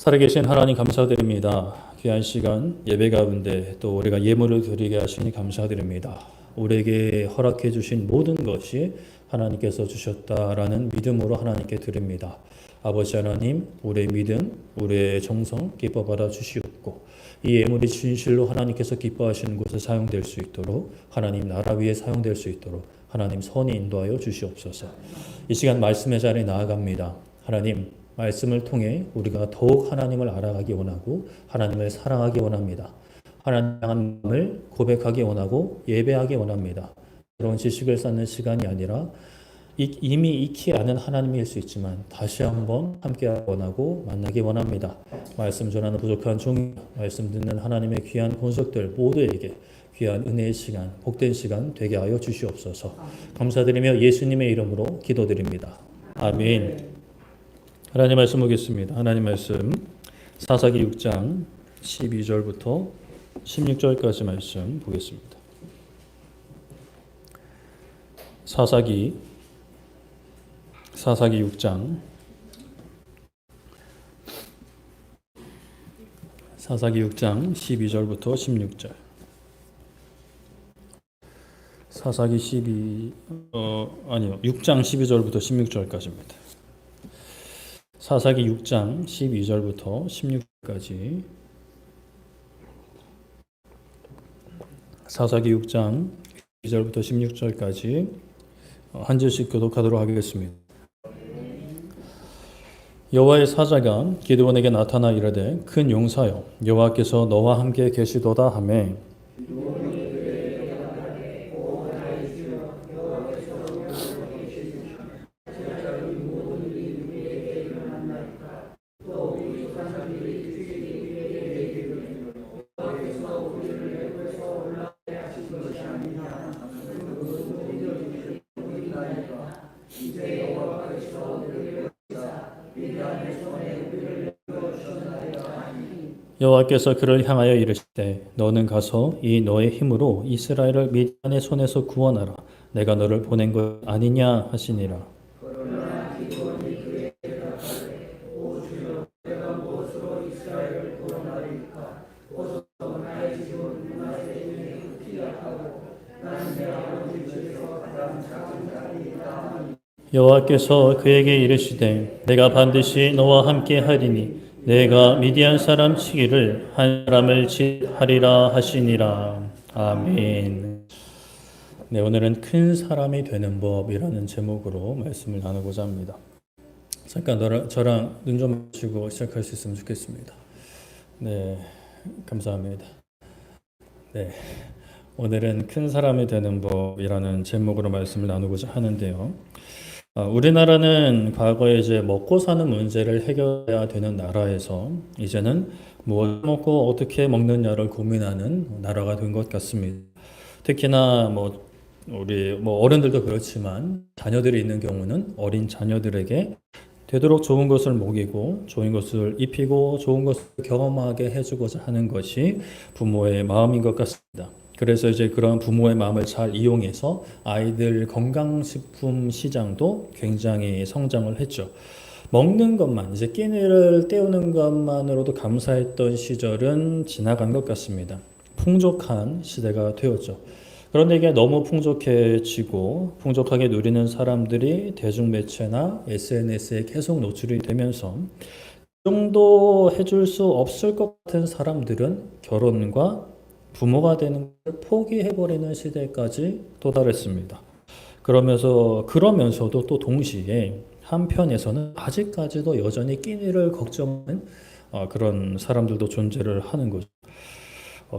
살아계신 하나님 감사드립니다. 귀한 시간 예배 가운데 또 우리가 예물을 드리게 하시니 감사드립니다. 우리에게 허락해 주신 모든 것이 하나님께서 주셨다라는 믿음으로 하나님께 드립니다. 아버지 하나님, 우리의 믿음, 우리의 정성 기뻐 받아 주시옵고 이 예물이 진실로 하나님께서 기뻐하시는 곳에 사용될 수 있도록 하나님 나라 위에 사용될 수 있도록 하나님 선히 인도하여 주시옵소서. 이 시간 말씀의 자리에 나아갑니다. 하나님, 말씀을 통해 우리가 더욱 하나님을 알아가기 원하고 하나님을 사랑하기 원합니다. 하나님을 고백하기 원하고 예배하기 원합니다. 그런 지식을 쌓는 시간이 아니라 이미 익히 아는 하나님일 수 있지만 다시 한번 함께하기 원하고 만나기 원합니다. 말씀 전하는 부족한 종이 말씀 듣는 하나님의 귀한 본석들 모두에게 귀한 은혜의 시간, 복된 시간 되게 하여 주시옵소서. 감사드리며 예수님의 이름으로 기도드립니다. 아멘. 하나님 말씀 보겠습니다. 하나님 말씀 사사기 6장 12절부터 16절까지 말씀 보겠습니다. 사사기 6장 12절부터 16절. 사사기 6장 12절부터 16절까지입니다. 사사기 6장 12절부터 16절까지. 사사기 6장 12절부터 16절까지 한 절씩 교독하도록 하겠습니다. 여호와의 사자가 기드온에게 나타나 이르되 큰 용사여 여호와께서 너와 함께 계시도다 하매 여호와께서 그를 향하여 이르시되 너는 가서 이 너의 힘으로 이스라엘을 미디안의 손에서 구원하라. 내가 너를 보낸 것 아니냐 하시니라. 여호와께서 그에게 이르시되 내가 반드시 너와 함께 하리니 내가 미디안 사람 치기를 한 사람을 하리라 하시니라. 아멘. 네, 오늘은 큰 사람이 되는 법이라는 제목으로 말씀을 나누고자 합니다. 잠깐 저랑 눈 좀 마주치고 시작할 수 있으면 좋겠습니다. 네, 감사합니다. 네, 오늘은 큰 사람이 되는 법이라는 제목으로 말씀을 나누고자 하는데요. 우리나라는 과거에 이제 먹고 사는 문제를 해결해야 되는 나라에서 이제는 무엇을 먹고 어떻게 먹느냐를 고민하는 나라가 된 것 같습니다. 특히나 우리 어른들도 그렇지만 자녀들이 있는 경우는 어린 자녀들에게 되도록 좋은 것을 먹이고 좋은 것을 입히고 좋은 것을 경험하게 해주고자 하는 것이 부모의 마음인 것 같습니다. 그래서 이제 그런 부모의 마음을 잘 이용해서 아이들 건강식품 시장도 굉장히 성장을 했죠. 먹는 것만, 이제 끼니를 때우는 것만으로도 감사했던 시절은 지나간 것 같습니다. 풍족한 시대가 되었죠. 그런데 이게 너무 풍족해지고 풍족하게 누리는 사람들이 대중매체나 SNS에 계속 노출이 되면서 그 정도 해줄 수 없을 것 같은 사람들은 결혼과 부모가 되는 걸 포기해버리는 시대까지 도달했습니다. 그러면서도 또 동시에 한편에서는 아직까지도 여전히 끼니를 걱정하는 그런 사람들도 존재를 하는 거죠.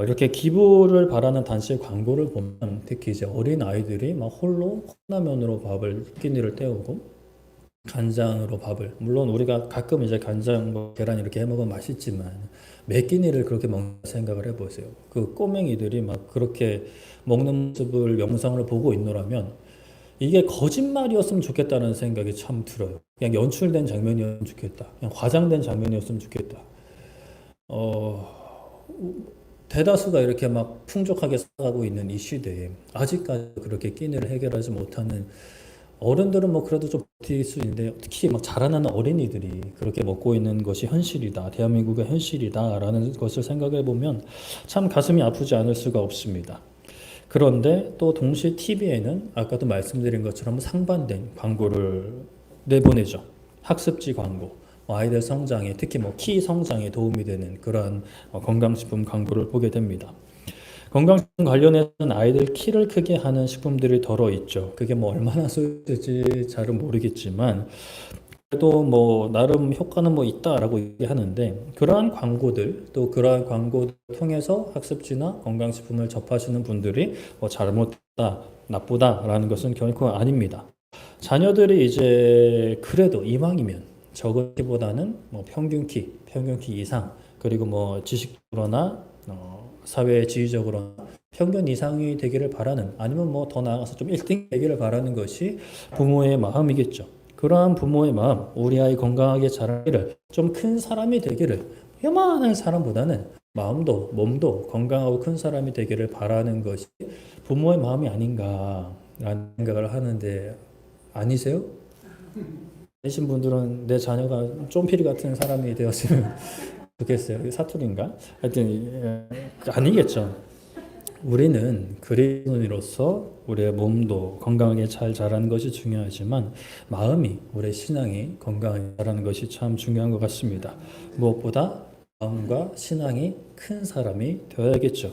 이렇게 기부를 바라는 단체 광고를 보면 특히 이제 어린 아이들이 막 홀로 컵라면으로 끼니를 때우고 간장으로 밥을, 물론 우리가 가끔 이제 간장 계란 이렇게 해 먹으면 맛있지만 매 끼니를 그렇게 먹는 생각을 해보세요. 그 꼬맹이들이 막 그렇게 먹는 모습을 영상을 보고 있노라면 이게 거짓말이었으면 좋겠다는 생각이 참 들어요. 그냥 연출된 장면이었으면 좋겠다. 그냥 과장된 장면이었으면 좋겠다. 대다수가 이렇게 막 풍족하게 살아가고 있는 이 시대에 아직까지 그렇게 끼니를 해결하지 못하는 어른들은 뭐 그래도 좀 버틸 수 있는데 특히 막 자라나는 어린이들이 그렇게 먹고 있는 것이 현실이다. 대한민국의 현실이다라는 것을 생각해 보면 참 가슴이 아프지 않을 수가 없습니다. 그런데 또 동시에 TV에는 아까도 말씀드린 것처럼 상반된 광고를 내보내죠. 학습지 광고. 아이들 성장에 특히 뭐 키 성장에 도움이 되는 그러한 건강식품 광고를 보게 됩니다. 건강식품 관련해서는 아이들 키를 크게 하는 식품들이 덜어 있죠. 그게 뭐 얼마나 소용될지 잘은 모르겠지만 그래도 뭐 나름 효과는 뭐 있다라고 얘기하는데 그러한 광고들 또 그러한 광고를 통해서 학습지나 건강식품을 접하시는 분들이 뭐 잘못다 나쁘다라는 것은 결코 아닙니다. 자녀들이 이제 그래도 이왕이면 적은 키보다는 뭐 평균 키 이상 그리고 뭐 지식적으로나 사회 지위적으로 평균 이상이 되기를 바라는 아니면 뭐 더 나아가서 좀 1등 되기를 바라는 것이 부모의 마음이겠죠. 그러한 부모의 마음, 우리 아이 건강하게 자라기를 좀 큰 사람이 되기를 요만한 사람보다는 마음도 몸도 건강하고 큰 사람이 되기를 바라는 것이 부모의 마음이 아닌가라는 생각을 하는데 아니세요? 아니신 분들은 내 자녀가 쫌피리 같은 사람이 되었으면 좋겠어요. 사투리인가? 하여튼 아니겠죠. 우리는 그리스도인으로서 우리의 몸도 건강하게 잘 자라는 것이 중요하지만 마음이 우리의 신앙이 건강하게 자라는 것이 참 중요한 것 같습니다. 무엇보다 마음과 신앙이 큰 사람이 되어야겠죠.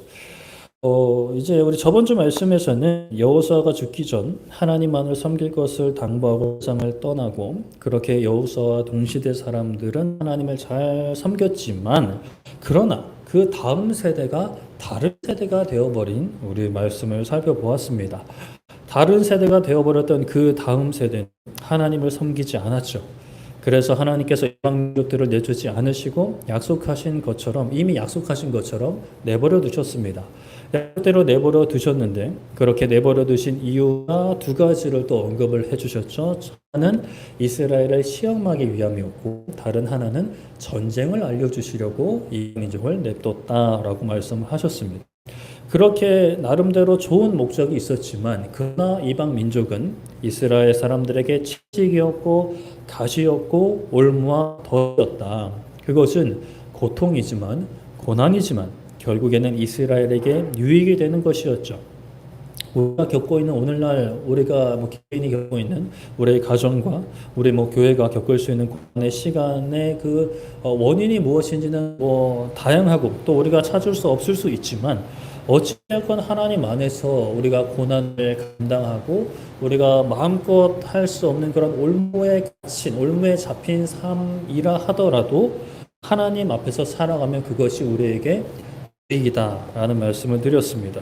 이제 우리 저번 주 말씀에서는 여호수아가 죽기 전 하나님만을 섬길 것을 당부하고 세상을 떠나고 그렇게 여호수아와 동시대 사람들은 하나님을 잘 섬겼지만 그러나 그 다음 세대가 다른 세대가 되어버린 우리 말씀을 살펴보았습니다. 다른 세대가 되어버렸던 그 다음 세대는 하나님을 섬기지 않았죠. 그래서 하나님께서 이방민족들을 내주지 않으시고 이미 약속하신 것처럼 내버려 두셨습니다. 약속대로 내버려 두셨는데 그렇게 내버려 두신 이유가 두 가지를 또 언급을 해주셨죠. 하나는 이스라엘을 시험하기 위함이었고 다른 하나는 전쟁을 알려주시려고 이 민족을 냅뒀다라고 말씀하셨습니다. 그렇게 나름대로 좋은 목적이 있었지만 그러나 이방 민족은 이스라엘 사람들에게 채찍이었고 가시였고 올무와 덫이었다. 그것은 고통이지만 고난이지만 결국에는 이스라엘에게 유익이 되는 것이었죠. 우리가 겪고 있는 오늘날 우리가 뭐 개인이 겪고 있는 우리의 가정과 우리 뭐 교회가 겪을 수 있는 고난의 시간의 그 원인이 무엇인지는 뭐 다양하고 또 우리가 찾을 수 없을 수 있지만 어찌됐건 하나님 안에서 우리가 고난을 감당하고 우리가 마음껏 할 수 없는 그런 올무에 갇힌 올무에 잡힌 삶이라 하더라도 하나님 앞에서 살아가면 그것이 우리에게 이익이다라는 말씀을 드렸습니다.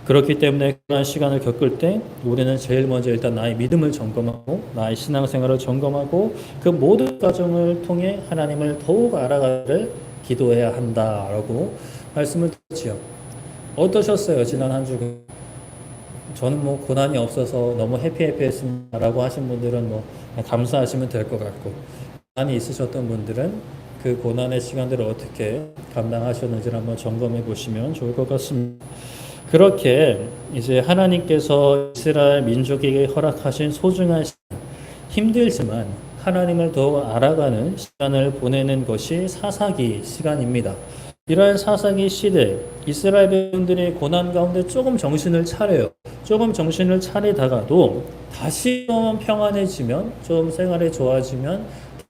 그렇기 때문에 그런 시간을 겪을 때 우리는 제일 먼저 일단 나의 믿음을 점검하고 나의 신앙생활을 점검하고 그 모든 과정을 통해 하나님을 더욱 알아가기를 기도해야 한다라고 말씀을 드렸지요. 어떠셨어요? 지난 한 주? 저는 뭐 고난이 없어서 너무 해피했습니다라고 하신 분들은 뭐 감사하시면 될 것 같고 고난이 있으셨던 분들은 그 고난의 시간들을 어떻게 감당하셨는지를 한번 점검해 보시면 좋을 것 같습니다. 그렇게 이제 하나님께서 이스라엘 민족에게 허락하신 소중한 시간, 힘들지만 하나님을 더 알아가는 시간을 보내는 것이 사사기 시간입니다. 이러한 사사기 시대 이스라엘 백성들이 고난 가운데 조금 정신을 차려요. 조금 정신을 차리다가도 다시 좀 평안해지면 좀 생활이 좋아지면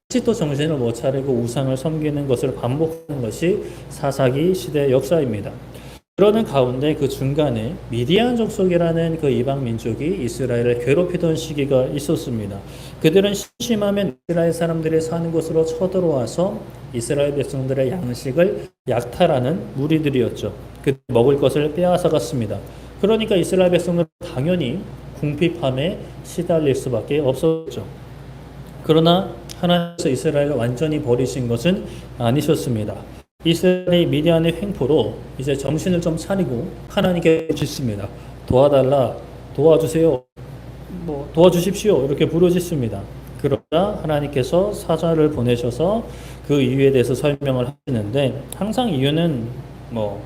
다시 또 정신을 못 차리고 우상을 섬기는 것을 반복하는 것이 사사기 시대의 역사입니다. 그러는 가운데 그 중간에 미디안 족속이라는 그 이방 민족이 이스라엘을 괴롭히던 시기가 있었습니다. 그들은 심심하면 이스라엘 사람들이 사는 곳으로 쳐들어와서 이스라엘 백성들의 양식을 약탈하는 무리들이었죠. 그 먹을 것을 빼앗아 갔습니다. 그러니까 이스라엘 백성들은 당연히 궁핍함에 시달릴 수밖에 없었죠. 그러나 하나님께서 이스라엘을 완전히 버리신 것은 아니셨습니다. 이스라엘이 미디안의 횡포로 이제 정신을 좀 차리고 하나님께 짓습니다. 도와달라, 도와주세요, 뭐 도와주십시오 이렇게 부르짖습니다. 그러자 하나님께서 사자를 보내셔서 그 이유에 대해서 설명을 하시는데 항상 이유는 뭐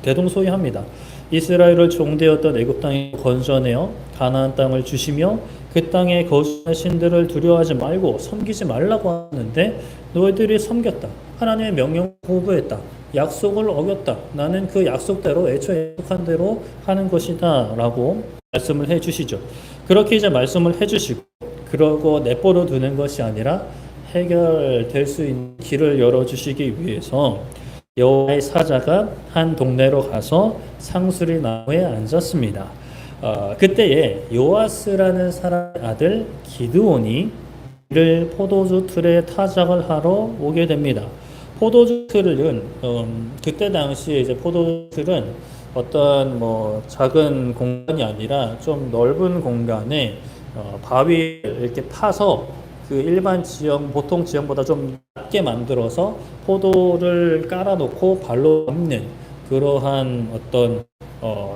대동소이합니다. 이스라엘을 종되었던 애굽 땅에 건져내어 가나안 땅을 주시며 그 그 땅에 거주하는 신들을 두려워하지 말고 섬기지 말라고 하는데 너희들이 섬겼다. 하나님의 명령을 거부했다. 약속을 어겼다. 나는 그 약속대로 애초에 약속한 대로 하는 것이다 라고 말씀을 해주시죠. 그렇게 이제 말씀을 해주시고 그러고 내버려 두는 것이 아니라 해결될 수 있는 길을 열어주시기 위해서 여호와의 사자가 한 동네로 가서 상수리 나무에 앉았습니다. 그때에 요아스라는 사람의 아들 기드온이 이를 포도주 틀에 타작을 하러 오게 됩니다. 포도주 틀은 그때 당시에 이제 포도주 틀은 어떤 뭐 작은 공간이 아니라 좀 넓은 공간에 바위를 이렇게 파서 그 일반 지형, 보통 지형보다 좀 낮게 만들어서 포도를 깔아놓고 발로 밟는 그러한 어떤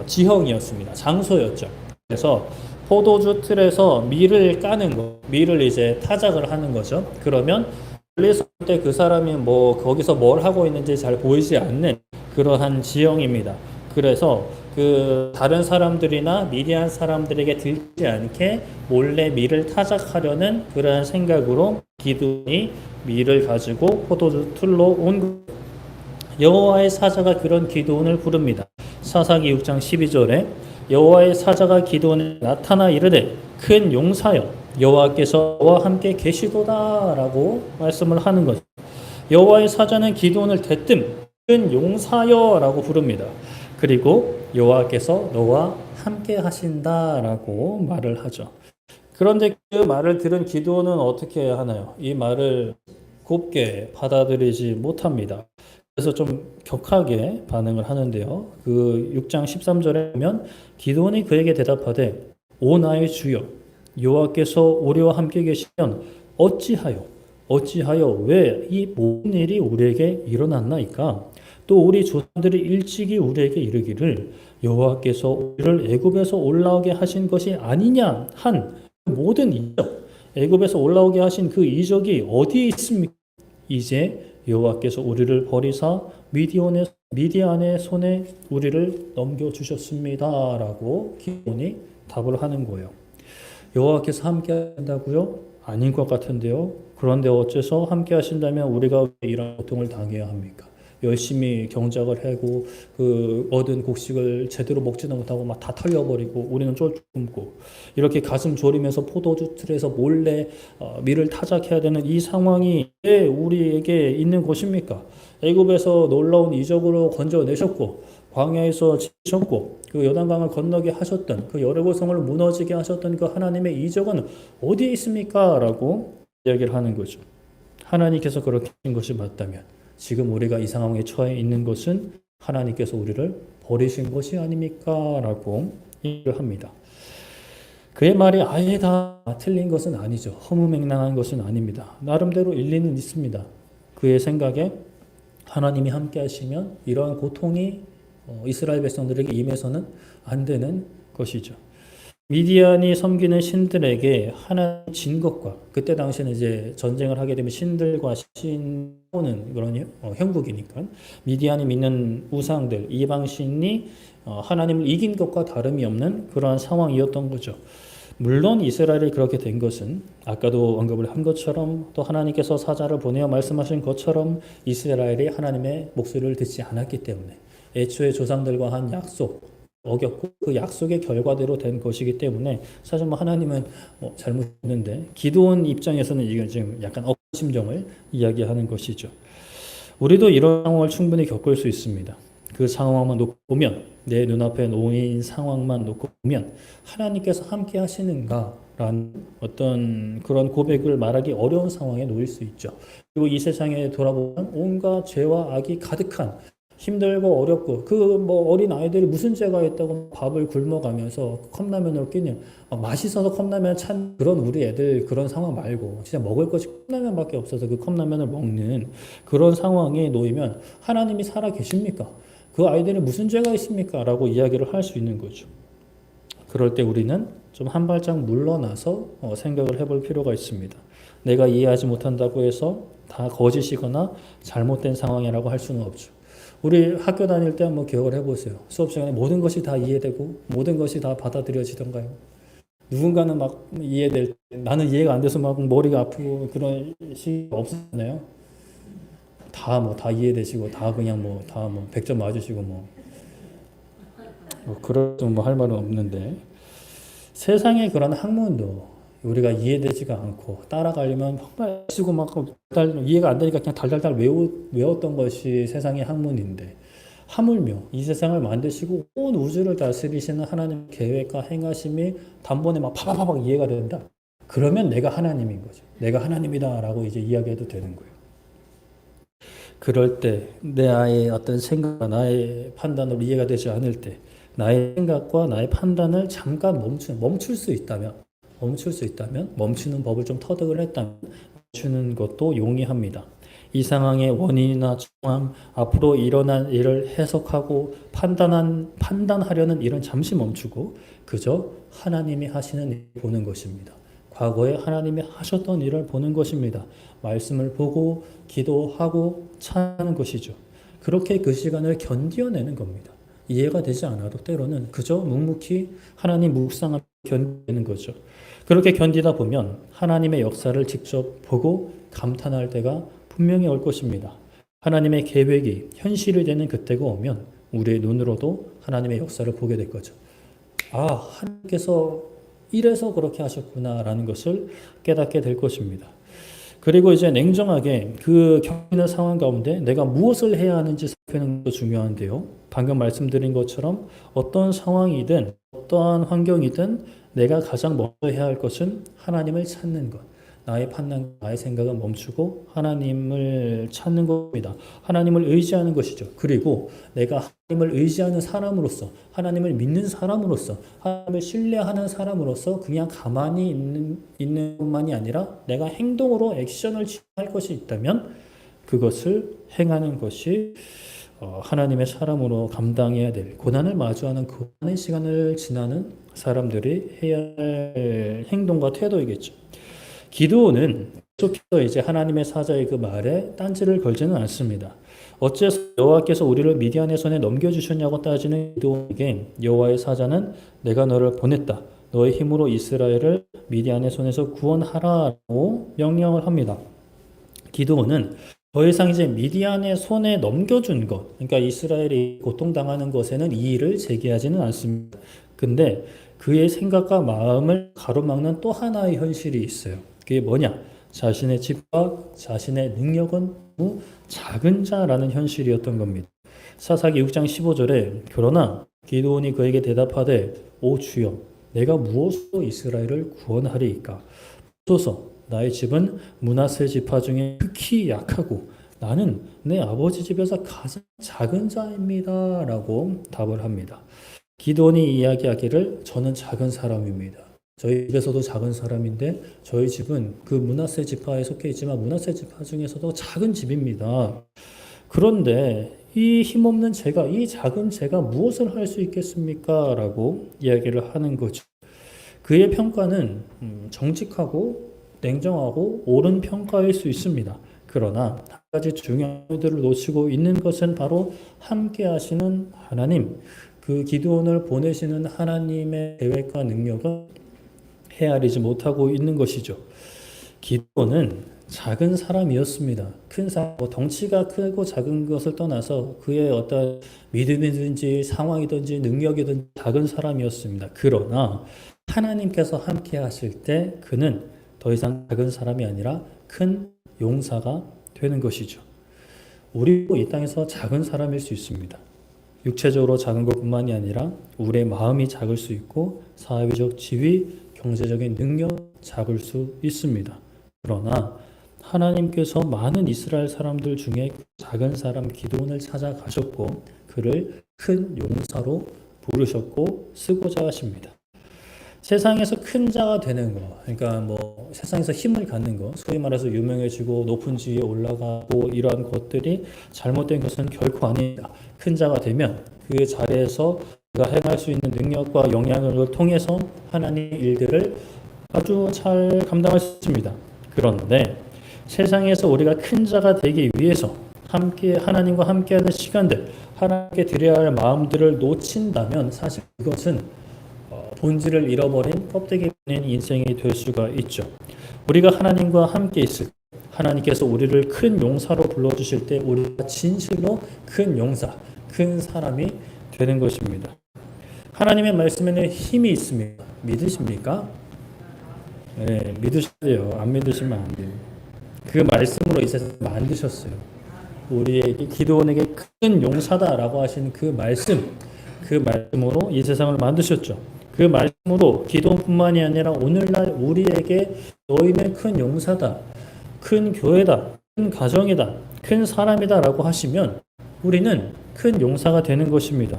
지형이었습니다. 장소였죠. 그래서 포도주 틀에서 밀을 까는 거, 밀을 이제 타작을 하는 거죠. 그러면 멀리서 볼 때 그 사람이 뭐 거기서 뭘 하고 있는지 잘 보이지 않는 그러한 지형입니다. 그래서 그 다른 사람들이나 미디안 사람들에게 들지 않게 몰래 밀을 타작하려는 그러한 생각으로 기드온이 밀을 가지고 포도주 틀로 온 거예요. 여호와의 사자가 그런 기드온을 부릅니다. 사사기 6장 12절에 여호와의 사자가 기드온에 나타나 이르되 큰 용사여 여호와께서 너와 함께 계시도다라고 말씀을 하는 거죠. 여호와의 사자는 기드온을 대뜸 큰 용사여라고 부릅니다. 그리고 여호와께서 너와 함께 하신다라고 말을 하죠. 그런데 그 말을 들은 기드온은 어떻게 하나요? 이 말을 곱게 받아들이지 못합니다. 그래서 좀 격하게 반응을 하는데요. 그 6장 13절에 보면 기드온이 그에게 대답하되 오 나의 주여 여호와께서 우리와 함께 계시면 어찌하여 왜 이 모든 일이 우리에게 일어났나이까? 또 우리 조상들이 일찍이 우리에게 이르기를 여호와께서 우리를 애굽에서 올라오게 하신 것이 아니냐 한 모든 이적, 애굽에서 올라오게 하신 그 이적이 어디에 있습니까? 이제 여호와께서 우리를 버리사 미디안의 손에 우리를 넘겨주셨습니다라고 기드온이 답을 하는 거예요. 여호와께서 함께 한다고요? 아닌 것 같은데요. 그런데 어째서 함께 하신다면 우리가 왜 이런 고통을 당해야 합니까? 열심히 경작을 하고 그 얻은 곡식을 제대로 먹지도 못하고 막 다 털려버리고 우리는 쫄쫄 굶고 이렇게 가슴 졸이면서 포도주 틀에서 몰래 밀을 타작해야 되는 이 상황이 왜 우리에게 있는 것입니까? 애굽에서 놀라운 이적으로 건져내셨고 광야에서 지셨고 그 요단강을 건너게 하셨던 그 여리고 성을 무너지게 하셨던 그 하나님의 이적은 어디에 있습니까? 라고 이야기를 하는 거죠. 하나님께서 그렇게 하신 것이 맞다면 지금 우리가 이 상황에 처해 있는 것은 하나님께서 우리를 버리신 것이 아닙니까? 라고 얘기를 합니다. 그의 말이 아예 다 틀린 것은 아니죠. 허무맹랑한 것은 아닙니다. 나름대로 일리는 있습니다. 그의 생각에 하나님이 함께 하시면 이러한 고통이 이스라엘 백성들에게 임해서는 안 되는 것이죠. 미디안이 섬기는 신들에게 하나님 진 것과 그때 당시에는 이제 전쟁을 하게 되면 신들과 신오는 그런 형국이니까 미디안이 믿는 우상들 이방신이 하나님을 이긴 것과 다름이 없는 그러한 상황이었던 거죠. 물론 이스라엘이 그렇게 된 것은 아까도 언급을 한 것처럼 또 하나님께서 사자를 보내어 말씀하신 것처럼 이스라엘이 하나님의 목소리를 듣지 않았기 때문에 애초에 조상들과 한 약속 어겼고 그 약속의 결과대로 된 것이기 때문에 사실 뭐 하나님은 잘못했는데 기드온 입장에서는 이게 지금 약간 억울한 심정을 이야기하는 것이죠. 우리도 이런 상황을 충분히 겪을 수 있습니다. 그 상황만 놓고 보면 내 눈앞에 놓인 상황만 놓고 보면 하나님께서 함께 하시는가라는 어떤 그런 고백을 말하기 어려운 상황에 놓일 수 있죠. 그리고 이 세상에 돌아보면 온갖 죄와 악이 가득한 힘들고 어렵고 그 뭐 어린 아이들이 무슨 죄가 있다고 밥을 굶어가면서 컵라면으로 끼는 맛있어서 컵라면 찬 그런 우리 애들 그런 상황 말고 진짜 먹을 것이 컵라면밖에 없어서 그 컵라면을 먹는 그런 상황에 놓이면 하나님이 살아 계십니까? 그 아이들이 무슨 죄가 있습니까? 라고 이야기를 할 수 있는 거죠. 그럴 때 우리는 좀 한 발짝 물러나서 생각을 해볼 필요가 있습니다. 내가 이해하지 못한다고 해서 다 거짓이거나 잘못된 상황이라고 할 수는 없죠. 우리 학교 다닐 때 한번 기억을 해보세요. 수업 시간에 모든 것이 다 이해되고 모든 것이 다 받아들여지던가요? 누군가는 막 이해될 때 나는 이해가 안 돼서 막 머리가 아프고 그런 시 없었나요? 다 이해되시고 다 그냥 다 100점 맞으시고 그럴 할 말은 없는데 세상에 그런 학문도 우리가 이해되지가 않고 따라가려면 정말 쓰고 이해가 안 되니까 그냥 달달달 외웠던 것이 세상의 학문인데 하물며 이 세상을 만드시고 온 우주를 다스리시는 하나님의 계획과 행하심이 단번에 막 파바바박 이해가 된다. 그러면 내가 하나님인 거죠. 내가 하나님이다라고 이제 이야기해도 되는 거예요. 그럴 때 나의 어떤 생각과 나의 판단으로 이해가 되지 않을 때 나의 생각과 나의 판단을 잠깐 멈출 수 있다면 멈추는 법을 좀 터득을 했다면 멈추는 것도 용이합니다. 이 상황의 원인이나 상황, 앞으로 일어난 일을 해석하고 판단하려는 일은 잠시 멈추고 그저 하나님이 하시는 일을 보는 것입니다. 과거에 하나님이 하셨던 일을 보는 것입니다. 말씀을 보고 기도하고 찬양하는 것이죠. 그렇게 그 시간을 견뎌내는 겁니다. 이해가 되지 않아도 때로는 그저 묵묵히 하나님 묵상하며 견디는 거죠. 그렇게 견디다 보면 하나님의 역사를 직접 보고 감탄할 때가 분명히 올 것입니다. 하나님의 계획이 현실이 되는 그때가 오면 우리의 눈으로도 하나님의 역사를 보게 될 거죠. 하나님께서 이래서 그렇게 하셨구나라는 것을 깨닫게 될 것입니다. 그리고 이제 냉정하게 그 겪는 상황 가운데 내가 무엇을 해야 하는지 살피는 것도 중요한데요. 방금 말씀드린 것처럼 어떤 상황이든 어떠한 환경이든 내가 가장 먼저 해야 할 것은 하나님을 찾는 것. 나의 판단, 나의 생각은 멈추고 하나님을 찾는 겁니다. 하나님을 의지하는 것이죠. 그리고 내가 하나님을 의지하는 사람으로서, 하나님을 믿는 사람으로서, 하나님을 신뢰하는 사람으로서 그냥 가만히 있는 것만이 아니라 내가 행동으로 액션을 취할 것이 있다면 그것을 행하는 것이 하나님의 사람으로 감당해야 될 고난을 마주하는 고난의 시간을 지나는 사람들이 해야 할 행동과 태도이겠죠. 기드온은 계속해서 이제 하나님의 사자의 그 말에 딴지를 걸지는 않습니다. 어째서 여호와께서 우리를 미디안의 손에 넘겨주셨냐고 따지는 기드온에게 여호와의 사자는 내가 너를 보냈다. 너의 힘으로 이스라엘을 미디안의 손에서 구원하라고 명령을 합니다. 기드온은 더 이상 이제 미디안의 손에 넘겨준 것, 그러니까 이스라엘이 고통당하는 것에는 이의를 제기하지는 않습니다. 근데 그의 생각과 마음을 가로막는 또 하나의 현실이 있어요. 그게 뭐냐? 자신의 집과 자신의 능력은 너무 작은 자라는 현실이었던 겁니다. 사사기 6장 15절에 그러나 기드온이 그에게 대답하되 오 주여 내가 무엇으로 이스라엘을 구원하리이까? 소서 나의 집은 므낫세 지파 중에 극히 약하고 나는 내 아버지 집에서 가장 작은 자입니다 라고 답을 합니다. 기드온이 이야기하기를 저는 작은 사람입니다. 저희 집에서도 작은 사람인데 저희 집은 그 므낫세 지파에 속해 있지만 므낫세 지파 중에서도 작은 집입니다. 그런데 이 힘없는 제가, 이 작은 제가 무엇을 할 수 있겠습니까? 라고 이야기를 하는 거죠. 그의 평가는 정직하고 냉정하고 옳은 평가일 수 있습니다. 그러나 한 가지 중요한 것들을 놓치고 있는 것은 바로 함께 하시는 하나님, 그 기드온을 보내시는 하나님의 계획과 능력을 헤아리지 못하고 있는 것이죠. 기드온은 작은 사람이었습니다. 큰 사람, 덩치가 크고 작은 것을 떠나서 그의 어떤 믿음이든지 상황이든지 능력이든지 작은 사람이었습니다. 그러나 하나님께서 함께 하실 때 그는 더 이상 작은 사람이 아니라 큰 용사가 되는 것이죠. 우리도 이 땅에서 작은 사람일 수 있습니다. 육체적으로 작은 것뿐만이 아니라 우리의 마음이 작을 수 있고 사회적 지위, 경제적인 능력 작을 수 있습니다. 그러나 하나님께서 많은 이스라엘 사람들 중에 작은 사람 기드온을 찾아가셨고 그를 큰 용사로 부르셨고 쓰고자 하십니다. 세상에서 큰 자가 되는 거, 그러니까 세상에서 힘을 갖는 거, 소위 말해서 유명해지고 높은 지위에 올라가고 이러한 것들이 잘못된 것은 결코 아닙니다. 큰 자가 되면 그 자리에서 그가 행할 수 있는 능력과 영향을 통해서 하나님의 일들을 아주 잘 감당할 수 있습니다. 그런데 세상에서 우리가 큰 자가 되기 위해서 함께 하나님과 함께하는 시간들, 하나님께 드려야 할 마음들을 놓친다면 사실 그것은 본질을 잃어버린 껍데기 뿐인 인생이 될 수가 있죠. 우리가 하나님과 함께 있을 때 하나님께서 우리를 큰 용사로 불러주실 때 우리가 진실로 큰 용사, 큰 사람이 되는 것입니다. 하나님의 말씀에는 힘이 있습니다. 믿으십니까? 네, 믿으셔야 돼요. 안 믿으시면 안 돼요. 그 말씀으로 이 세상을 만드셨어요. 우리에게 기도원에게 큰 용사다라고 하신 그 말씀으로 이 세상을 만드셨죠. 그 말씀으로 기도뿐만이 아니라 오늘날 우리에게 너희는 큰 용사다, 큰 교회다, 큰 가정이다, 큰 사람이다라고 하시면 우리는 큰 용사가 되는 것입니다.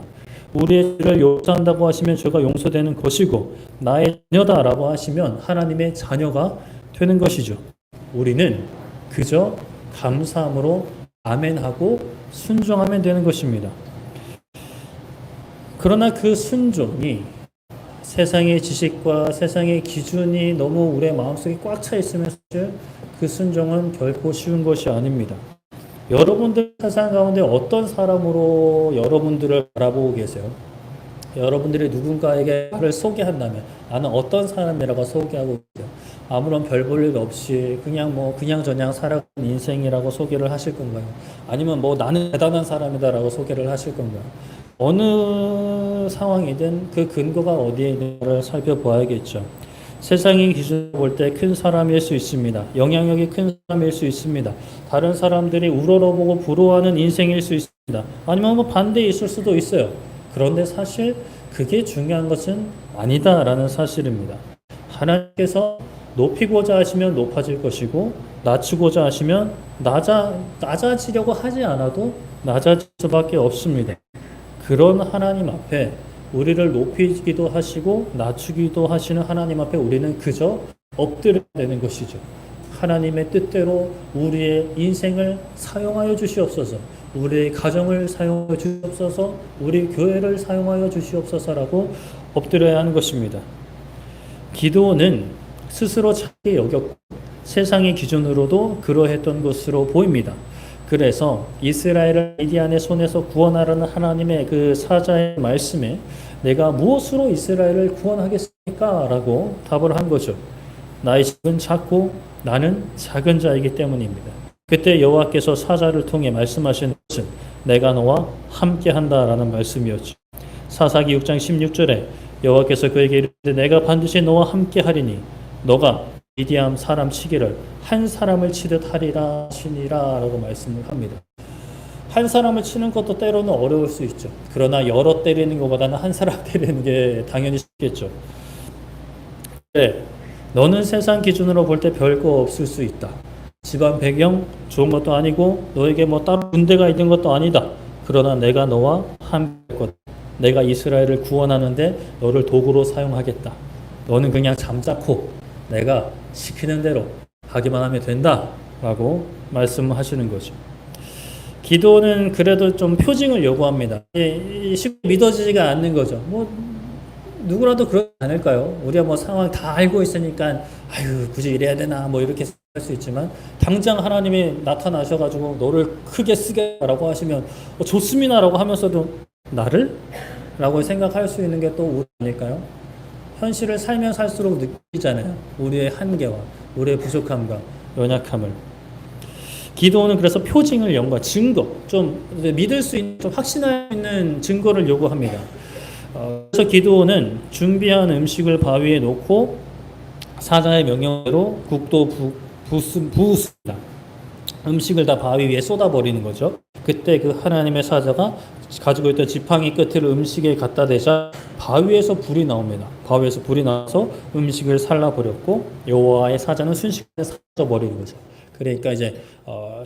우리의 죄를 용서한다고 하시면 죄가 용서되는 것이고 나의 자녀다라고 하시면 하나님의 자녀가 되는 것이죠. 우리는 그저 감사함으로 아멘하고 순종하면 되는 것입니다. 그러나 그 순종이 세상의 지식과 세상의 기준이 너무 우리의 마음속에 꽉 차 있으면 그 순종은 결코 쉬운 것이 아닙니다. 여러분들 세상 가운데 어떤 사람으로 여러분들을 바라보고 계세요? 여러분들이 누군가에게 나를 소개한다면 나는 어떤 사람이라고 소개하고 계세요? 아무런 별 볼 일 없이 그냥 저냥 살아가는 인생이라고 소개를 하실 건가요? 아니면 나는 대단한 사람이다라고 소개를 하실 건가요? 어느 상황이든 그 근거가 어디에 있는가를 살펴봐야겠죠. 세상의 기준으로 볼 때 큰 사람일 수 있습니다. 영향력이 큰 사람일 수 있습니다. 다른 사람들이 우러러보고 부러워하는 인생일 수 있습니다. 아니면 반대에 있을 수도 있어요. 그런데 사실 그게 중요한 것은 아니다라는 사실입니다. 하나님께서 높이고자 하시면 높아질 것이고 낮추고자 하시면 낮아지려고 하지 않아도 낮아질 수밖에 없습니다. 그런 하나님 앞에 우리를 높이기도 하시고 낮추기도 하시는 하나님 앞에 우리는 그저 엎드려야 되는 것이죠. 하나님의 뜻대로 우리의 인생을 사용하여 주시옵소서, 우리의 가정을 사용하여 주시옵소서, 우리 교회를 사용하여 주시옵소서라고 엎드려야 하는 것입니다. 기도는 스스로 작게 여겼고 세상의 기준으로도 그러했던 것으로 보입니다. 그래서 이스라엘을 미디안의 손에서 구원하라는 하나님의 그 사자의 말씀에 내가 무엇으로 이스라엘을 구원하겠습니까? 라고 답을 한 거죠. 나의 집은 작고 나는 작은 자이기 때문입니다. 그때 여호와께서 사자를 통해 말씀하신 것은 내가 너와 함께한다라는 말씀이었죠. 사사기 6장 16절에 여호와께서 그에게 이르시되 내가 반드시 너와 함께하리니 너가 미디안 사람 치기를 한 사람을 치듯 하리라 하시니라 라고 말씀을 합니다. 한 사람을 치는 것도 때로는 어려울 수 있죠. 그러나 여러 때리는 것보다는 한 사람 때리는 게 당연히 쉽겠죠. 네, 너는 세상 기준으로 볼 때 별거 없을 수 있다. 집안 배경 좋은 것도 아니고 너에게 따로 군대가 있는 것도 아니다. 그러나 내가 너와 함께 할 거다. 내가 이스라엘을 구원하는데 너를 도구로 사용하겠다. 너는 그냥 잠자코 내가 시키는 대로 하기만 하면 된다 라고 말씀하시는 거죠. 기도는 그래도 좀 표징을 요구합니다. 쉽게 믿어지지가 않는 거죠. 누구라도 그러지 않을까요? 우리가 상황 다 알고 있으니까 굳이 이래야 되나 이렇게 생각할 수 있지만 당장 하나님이 나타나셔가지고 너를 크게 쓰겠다라고 하시면 좋습니다 라고 하면서도 나를? 라고 생각할 수 있는 게 또 우리 아닐까요? 현실을 살면 살수록 느끼잖아요. 우리의 한계와 우리의 부족함과 연약함을. 기도는 그래서 표징을 연구하 증거, 좀 믿을 수 있는, 좀 확신할 수 있는 증거를 요구합니다. 그래서 기도는 준비한 음식을 바위에 놓고 사자의 명령대로 국도 부었습니다. 음식을 다 바위 위에 쏟아버리는 거죠. 그때 그 하나님의 사자가 가지고 있던 지팡이 끝을 음식에 갖다 대자 바위에서 불이 나옵니다. 바위에서 불이 나서 음식을 살라버렸고 여호와의 사자는 순식간에 사라져버리는 거죠. 그러니까 이제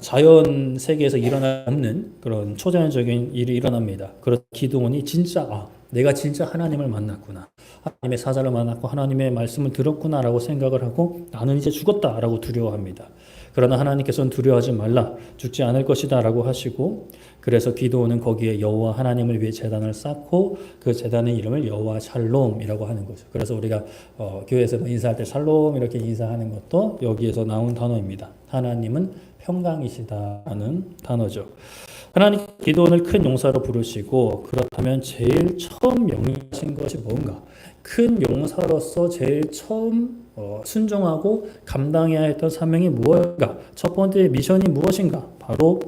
자연 세계에서 일어나지 않는 그런 초자연적인 일이 일어납니다. 그래서 기도원이 진짜 내가 진짜 하나님을 만났구나. 하나님의 사자를 만났고 하나님의 말씀을 들었구나라고 생각을 하고 나는 이제 죽었다라고 두려워합니다. 그러나 하나님께서는 두려워하지 말라. 죽지 않을 것이다 라고 하시고 그래서 기도원은 거기에 여호와 하나님을 위해 제단을 쌓고 그 제단의 이름을 여호와 샬롬이라고 하는 거죠. 그래서 우리가 교회에서 인사할 때 샬롬 이렇게 인사하는 것도 여기에서 나온 단어입니다. 하나님은 평강이시다라는 단어죠. 하나님 기도원을 큰 용사로 부르시고 그렇다면 제일 처음 명령하신 것이 뭔가? 큰 용사로서 제일 처음 순종하고 감당해야 했던 사명이 무엇인가? 첫 번째 미션이 무엇인가? 바로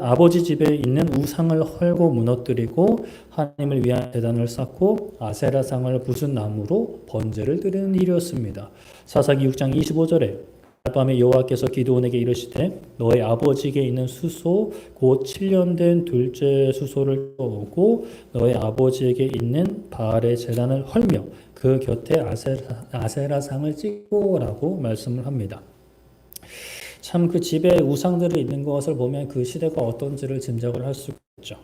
아버지 집에 있는 우상을 헐고 무너뜨리고 하나님을 위한 제단을 쌓고 아세라상을 부순 나무로 번제를 드리는 일이었습니다. 사사기 6장 25절에 밤에 여호와께서 기드온에게 이르시되 너의 아버지에게 있는 수소 곧 7년 된 둘째 수소를 오고 너의 아버지에게 있는 바알의 제단을 헐며 그 곁에 아세라상을 찍고라고 말씀을 합니다. 참 그 집에 우상들이 있는 것을 보면 그 시대가 어떤지를 짐작을 할 수 있죠.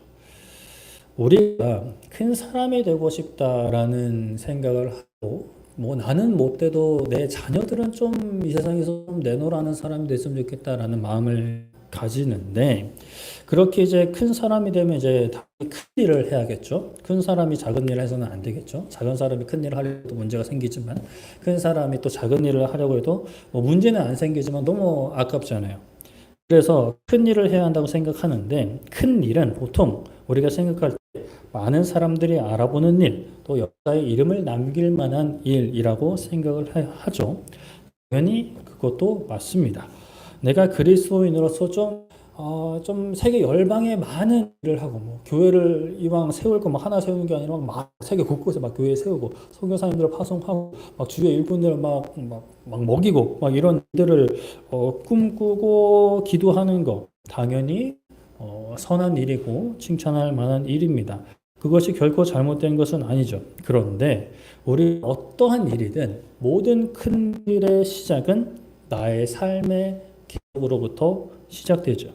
우리가 큰 사람이 되고 싶다라는 생각을 하고 뭐 나는 못 돼도 내 자녀들은 좀 이 세상에서 좀 내놓으라는 사람이 됐으면 좋겠다라는 마음을 가지는데 그렇게 이제 큰 사람이 되면 이제 큰 일을 해야겠죠. 큰 사람이 작은 일을 해서는 안 되겠죠. 작은 사람이 큰 일을 하려고 문제가 생기지만 큰 사람이 또 작은 일을 하려고 해도 뭐 문제는 안 생기지만 너무 아깝잖아요. 그래서 큰 일을 해야 한다고 생각하는데 큰 일은 보통 우리가 생각할 때 많은 사람들이 알아보는 일, 또 역사에 이름을 남길 만한 일이라고 생각을 하죠. 당연히 그것도 맞습니다. 내가 그리스도인으로서 좀 세계 열방에 많은 일을 하고 뭐 교회를 이왕 세울 거 막 하나 세우는 게 아니라 막 세계 곳곳에 막 교회 세우고 선교사님들을 파송하고 막 주위의 일꾼들 막 먹이고 막 이런 일들을 꿈꾸고 기도하는 거 당연히 선한 일이고 칭찬할 만한 일입니다. 그것이 결코 잘못된 것은 아니죠. 그런데 우리 어떠한 일이든 모든 큰 일의 시작은 나의 삶의 기록으로부터 시작되죠.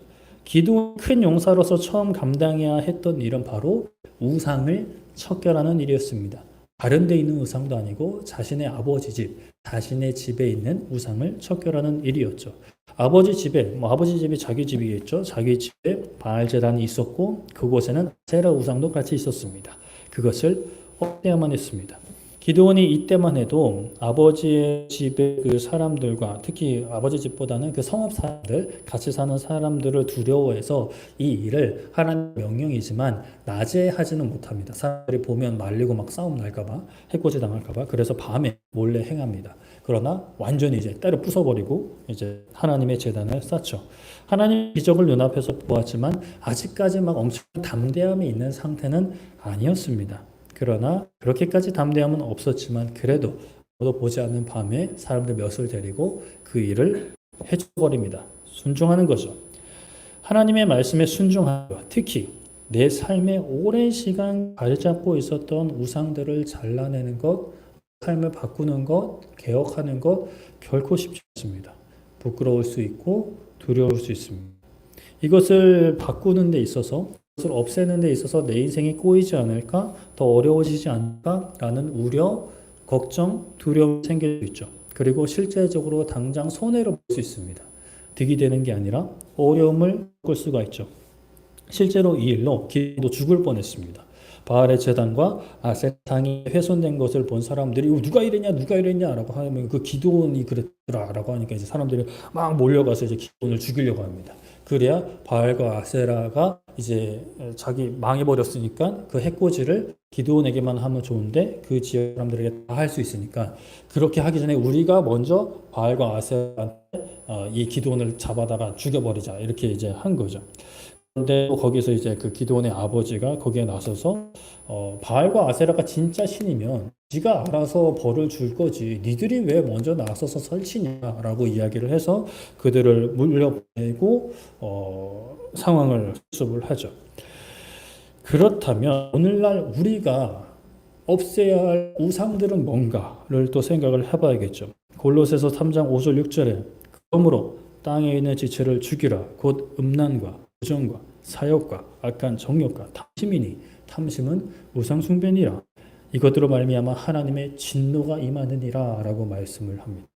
기도 큰 용사로서 처음 감당해야 했던 일은 바로 우상을 척결하는 일이었습니다. 다른 데 있는 우상도 아니고 자신의 아버지 집, 자신의 집에 있는 우상을 척결하는 일이었죠. 아버지 집이 자기 집이겠죠. 자기 집에 바알 제단이 있었고 그곳에는 아세라 우상도 같이 있었습니다. 그것을 없애야만 했습니다. 기드온이 이때만 해도 아버지의 집의 그 사람들과 특히 아버지 집보다는 그 성읍 사람들, 같이 사는 사람들을 두려워해서 이 일을 하나님 명령이지만 낮에 하지는 못합니다. 사람들이 보면 말리고 막 싸움 날까봐, 해코지 당할까봐. 그래서 밤에 몰래 행합니다. 그러나 완전히 이제 때려 부숴버리고 이제 하나님의 제단을 쌓죠. 하나님 기적을 눈앞에서 보았지만 아직까지 막 엄청 담대함이 있는 상태는 아니었습니다. 그러나 그렇게까지 담대함은 없었지만 그래도 아무도 보지 않는 밤에 사람들 몇을 데리고 그 일을 해줘버립니다. 순종하는 거죠. 하나님의 말씀에 순종하고 특히 내 삶에 오랜 시간 자리 잡고 있었던 우상들을 잘라내는 것, 삶을 바꾸는 것, 개혁하는 것 결코 쉽지 않습니다. 부끄러울 수 있고 두려울 수 있습니다. 이것을 바꾸는 데 있어서 것을 없애는 데 있어서 내 인생이 꼬이지 않을까? 더 어려워지지 않을까라는 우려, 걱정, 두려움이 생길 수 있죠. 그리고 실제적으로 당장 손해를 볼 수 있습니다. 득이 되는 게 아니라 어려움을 겪을 수가 있죠. 실제로 이 일로 기드온도 죽을 뻔했습니다. 바알의 제단과 아세라상이 훼손된 것을 본 사람들이 누가 이랬냐라고 하면 그 기드온이 그랬더라라고 하니까 이제 사람들이 막 몰려가서 이제 기드온을 죽이려고 합니다. 그래야 바알과 아세라가 이제 자기 망해버렸으니까 그 해코지를 기드온에게만 하면 좋은데 그 지역 사람들에게 다 할 수 있으니까 그렇게 하기 전에 우리가 먼저 바알과 아세라한테 이 기드온을 잡아다가 죽여버리자 이렇게 이제 한 거죠. 그런데 거기서 이제 그 기드온의 아버지가 거기에 나서서 바알과 아세라가 진짜 신이면 네가 알아서 벌을 줄 거지 니들이 왜 먼저 나서서 설치냐라고 이야기를 해서 그들을 물려보내고 상황을 수습을 하죠. 그렇다면 오늘날 우리가 없애야 할 우상들은 뭔가를 또 생각을 해봐야겠죠. 골로새서 3장 5절 6절에 그러므로 땅에 있는 지체를 죽이라 곧 음란과 부정과 사욕과 악한 정욕과 탐심이니 탐심은 우상 숭배니라 이것들로 말미암아 하나님의 진노가 임하느니라 라고 말씀을 합니다.